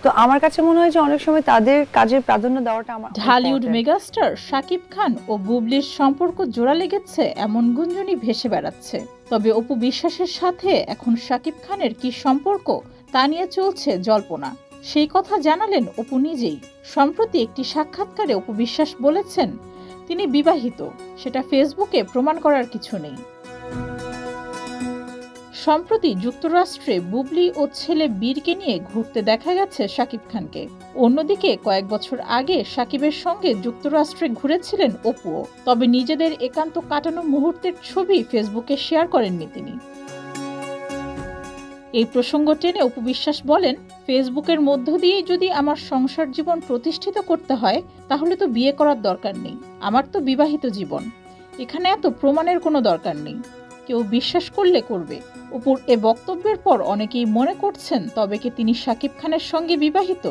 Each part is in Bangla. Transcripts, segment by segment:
তো আমার কাছে মনে হয় যে অনেক সময় তাদের কাজের প্রাধান্য দেওয়াটা আমার। ঢালিউড মেগাস্টার শাকিব খান ও বুবলির সম্পর্ক জোড়া লেগেছে এমন গুঞ্জনই ভেসে বেড়াচ্ছে। তবে অপু বিশ্বাসের সাথে এখন শাকিব খানের কি সম্পর্ক তা নিয়ে চলছে জল্পনা। সেই কথা জানালেন অপু নিজেই। সম্প্রতি একটি সাক্ষাৎকারে অপু বিশ্বাস বলেছেন তিনি বিবাহিত, সেটা ফেসবুকে প্রমাণ করার কিছু নেই। সম্প্রতি যুক্তরাষ্ট্রে বুবলি ও ছেলে বীরকে নিয়ে ঘুরতে দেখা গেছে শাকিব খানকে। অন্যদিকে কয়েক বছর আগে শাকিবের সঙ্গে যুক্তরাষ্ট্রে ঘুরেছিলেন অপুও। তবে নিজেদের একান্ত কাটানো মুহূর্তের ছবি ফেসবুকে শেয়ার করেননি তিনি। এই প্রসঙ্গ টেনে অপু বিশ্বাস বলেন, ফেসবুকের মধ্য দিয়েই যদি আমার সংসার জীবন প্রতিষ্ঠিত করতে হয় তাহলে তো বিয়ে করার দরকার নেই। আমার তো বিবাহিত জীবন, এখানে এত প্রমাণের কোনো দরকার নেই। কেউ বিশ্বাস করলে করবে। অপুর এ বক্তব্যের পর অনেকেই মনে করছেন তবে কি তিনি শাকিব খানের সঙ্গে বিবাহিত।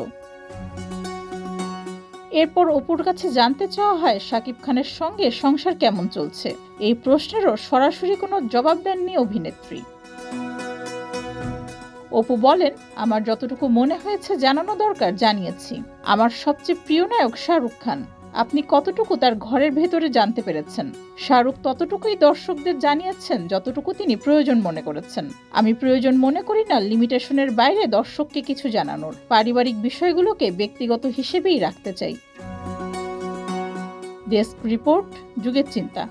এরপর অপুর কাছে জানতে চাওয়া হয় শাকিব খানের সঙ্গে সংসার কেমন চলছে। এই প্রশ্নেরও সরাসরি কোনো জবাব দেননি অভিনেত্রী। অপু বলেন, আমার যতটুকু মনে হয়েছে জানানো দরকার জানিয়েছি। আমার সবচেয়ে প্রিয় নায়ক শাহরুখ খান। আপনি কতটুকু তার ঘরের ভেতরে জানতে পেরেছেন? শাহরুখ ততটুকুই দর্শকদের জানিয়েছেন যতটুকু তিনি প্রয়োজন মনে করেছেন। আমি প্রয়োজন মনে করি না লিমিটেশনের বাইরে দর্শককে কিছু জানানোর। পারিবারিক বিষয়গুলোকে ব্যক্তিগত হিসেবেই রাখতে চাই। ডেস্ক রিপোর্ট, যুগের চিন্তা।